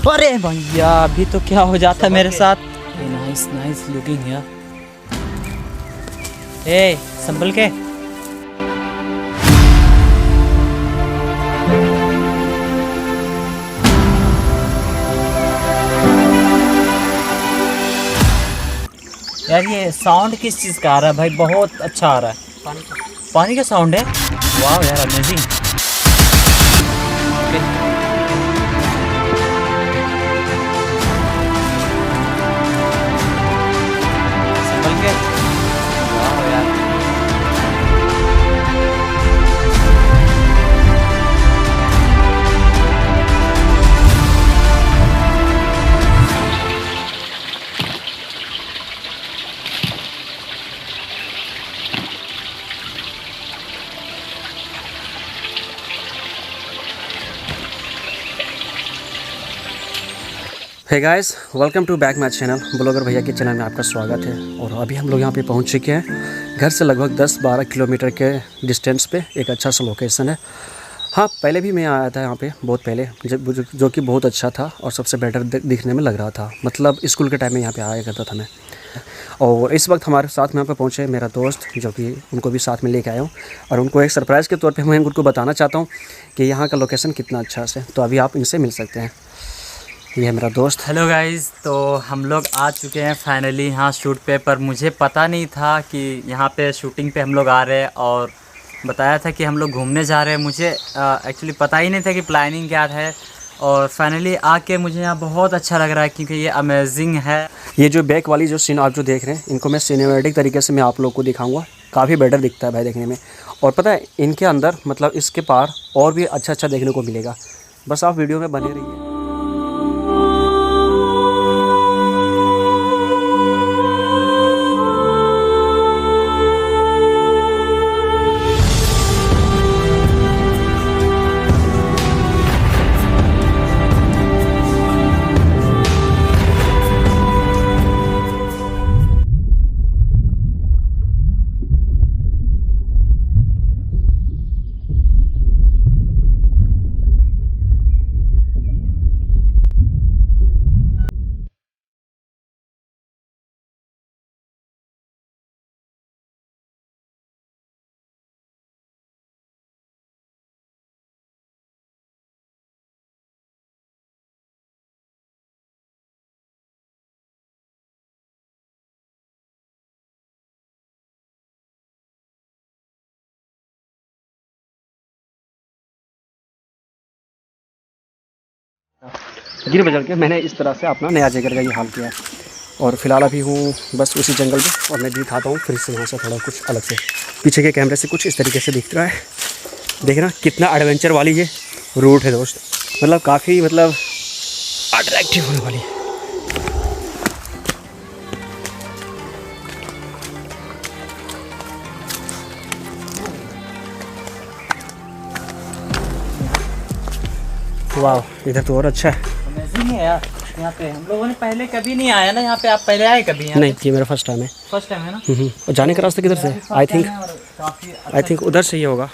अरे भैया अभी तो क्या हो जाता मेरे साथ। नाइस नाइस लुकिंग यार। ए संभल के। यार ये साउंड किस चीज़ का आ रहा है भाई? बहुत अच्छा आ रहा है। पानी का साउंड है। वाह यार अमेजिंग। संभल के। वाह यार। Hey guys, welcome to back my channel. Blogger भैया के चैनल में आपका स्वागत है। और अभी हम लोग यहाँ पे पहुँच चुके हैं। घर से लगभग 10-12 किलोमीटर के डिस्टेंस पे एक अच्छा सा लोकेशन है। हाँ, पहले भी मैं आया था यहाँ पे बहुत पहले, जो कि बहुत अच्छा था और सबसे बेटर दिखने में लग रहा था। मतलब स्कूल के टाइम में यहाँ पे आया करता था मैं। और इस वक्त हमारे साथ में यहाँ पे पहुँचे मेरा दोस्त, जो कि उनको भी साथ में लेके आया हूँ। और उनको एक सरप्राइज़ के तौर पे मैं उनको बताना चाहता हूँ कि यहाँ का लोकेशन कितना अच्छा है। तो अभी आप इनसे मिल सकते हैं। ये है मेरा दोस्त। हेलो गाइस, तो हम लोग आ चुके हैं फाइनली यहाँ शूट पे। पर मुझे पता नहीं था कि यहाँ पे शूटिंग पे हम लोग आ रहे हैं, और बताया था कि हम लोग घूमने जा रहे हैं। मुझे एक्चुअली पता ही नहीं था कि प्लानिंग क्या है। और फाइनली आके मुझे यहाँ बहुत अच्छा लग रहा है क्योंकि ये अमेजिंग है। ये जो बैक वाली जो सीन आप जो देख रहे हैं, इनको मैं सिनेमैटिक तरीके से मैं आप लोग को दिखाऊंगा। काफ़ी बेटर दिखता है भाई देखने में। और पता है इनके अंदर मतलब इसके पार और भी अच्छा देखने को मिलेगा। बस आप वीडियो में बने रहिए। गिर बजल के मैंने इस तरह से अपना नया जगह का ये हाल किया है। और फिलहाल अभी हूँ बस उसी जंगल में। और मैं दिखाता हूँ फिर से यहाँ से थोड़ा कुछ अलग से। पीछे के कैमरे से कुछ इस तरीके से दिख रहा है। देखना कितना एडवेंचर वाली ये रूट है दोस्त। मतलब काफ़ी मतलब अट्रैक्टिव होने वाली है। वाह, इधर तो और अच्छा है। अमेजिंग है यार। यहाँ पे हम लोगों ने पहले कभी नहीं आया ना यहाँ पे। आप पहले आए कभी? नहीं, ये मेरा फर्स्ट टाइम है। फर्स्ट टाइम है ना? और जाने का रास्ता किधर से? आई थिंक उधर से ही होगा।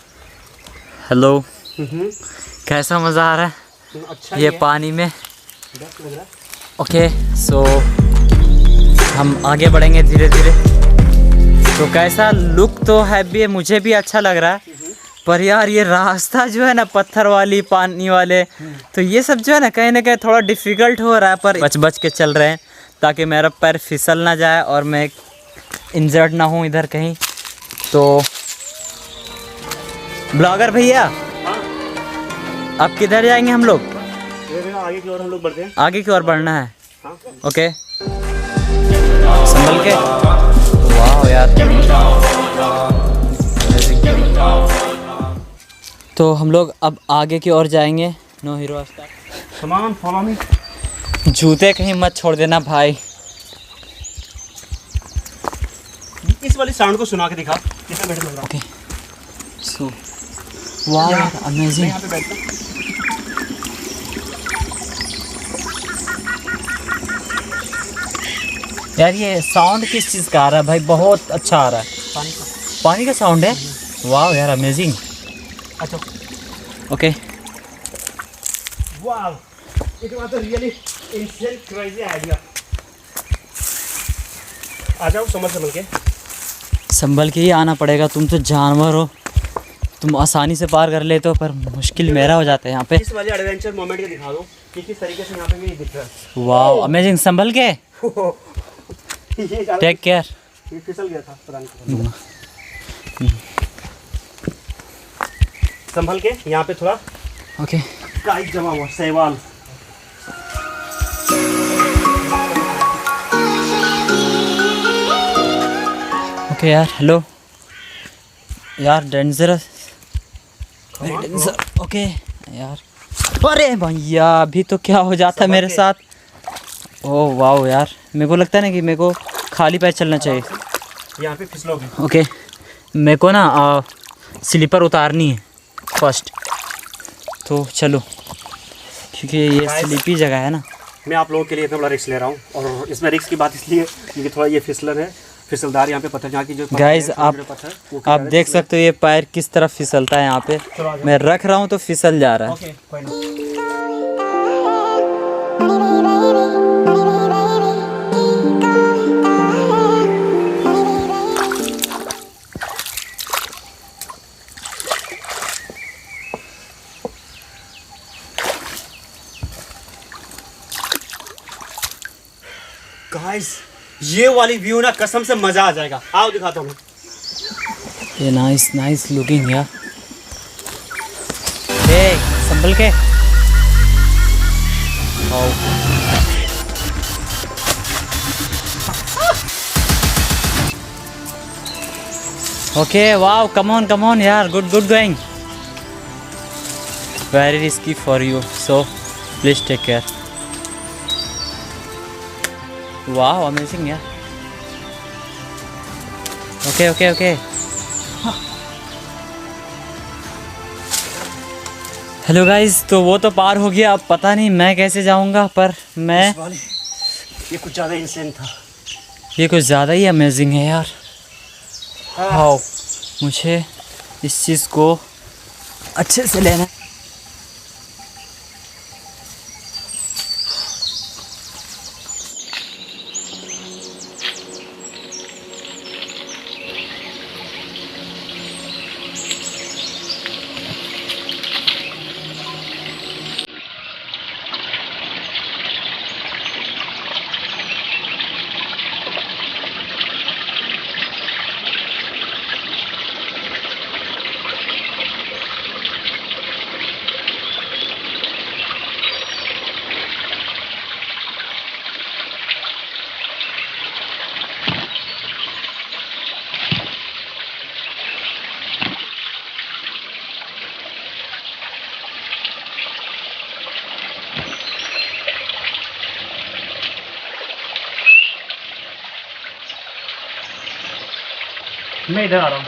हेलो, कैसा मज़ा आ रहा है अच्छा ये पानी में? ओके, सो हम आगे बढ़ेंगे धीरे धीरे। तो कैसा लुक तो है भी, मुझे भी अच्छा लग रहा है। पर यार ये रास्ता जो है ना, पत्थर वाली पानी वाले, तो ये सब जो है ना कहीं थोड़ा डिफ़िकल्ट हो रहा है। पर बच के चल रहे हैं ताकि मेरा पैर फिसल ना जाए और मैं इंजर्ड ना हूँ इधर कहीं। तो ब्लॉगर भैया, अब किधर जाएंगे हम लोग? आगे की ओर हम लोग बढ़ते हैं। आगे की ओर बढ़ना है। ओके, संभल के। वाह यार। तो हम लोग अब आगे की ओर जाएंगे। नो हीरो सामान फॉलो मी। जूते कहीं मत छोड़ देना भाई। इस वाली साउंड को सुना के दिखा कितना बेटर लग रहा है। ओके, सो वाह यार अमेजिंग। यहाँ पे बैठता। यार ये साउंड किस चीज़ का आ रहा है भाई? बहुत अच्छा आ रहा है। पानी का साउंड है। वाह यार अमेजिंग। अच्छा, ओके, वाह, It was a really insane crazy idea. आ जाओ संभल के। संभल के ही आना पड़ेगा, तुम तो जानवर हो, तुम आसानी से पार कर लेते हो, पर मुश्किल मेरा हो जाता है यहाँ पे। इस वाले एडवेंचर मोमेंट को दिखा दो कि किस तरीके से यहाँ पे भी दिख रहा है। वाओ अमेजिंग, संभल के, टेक केयर। ये फिसल गया था पता नहीं। संभल के, यहाँ पे थोड़ा ओके काई जमा हुआ शैवाल। ओके यार, हेलो यार, डेंजरस, वेरी डेंजर। ओके यार, अरे भैया अभी तो क्या हो जाता मेरे साथ। ओह वाओ यार, मेरे को लगता है ना कि मेरे को खाली पैर चलना चाहिए। यहाँ पे फिसलोगे। ओके मेरे को ना स्लीपर उतारनी है फर्स्ट, तो चलो, क्योंकि ये स्लीपी जगह है ना। मैं आप लोगों के लिए इतना बड़ा रिस्क ले रहा हूँ, और इसमें रिस्क की बात इसलिए क्योंकि थोड़ा ये फिसलन है, फिसलदार यहाँ पे पत्थर, यहाँ की जो गाइस आप देख सकते हो ये पैर किस तरफ फिसलता है यहाँ पे। मैं रख रहा हूँ तो फिसल जा रहा है। ओके कोई ना। गाइस ये वाली व्यू ना कसम से मजा आ जाएगा। आओ दिखाता हूँ। ये नाइस नाइस लुकिंग यार। हे संभल के। ओके वाओ, कम ऑन यार, good going. Very risky for you, so please take care. Wow amazing यार। ओके हेलो गाइस, तो वो तो पार हो गया, अब पता नहीं मैं कैसे जाऊंगा, पर मैं ये कुछ ज़्यादा इंसेंट था। ये कुछ ज़्यादा ही अमेजिंग है यार। वाओ, मुझे इस चीज़ को अच्छे से लेना। मैं इधर आ रहा हूँ।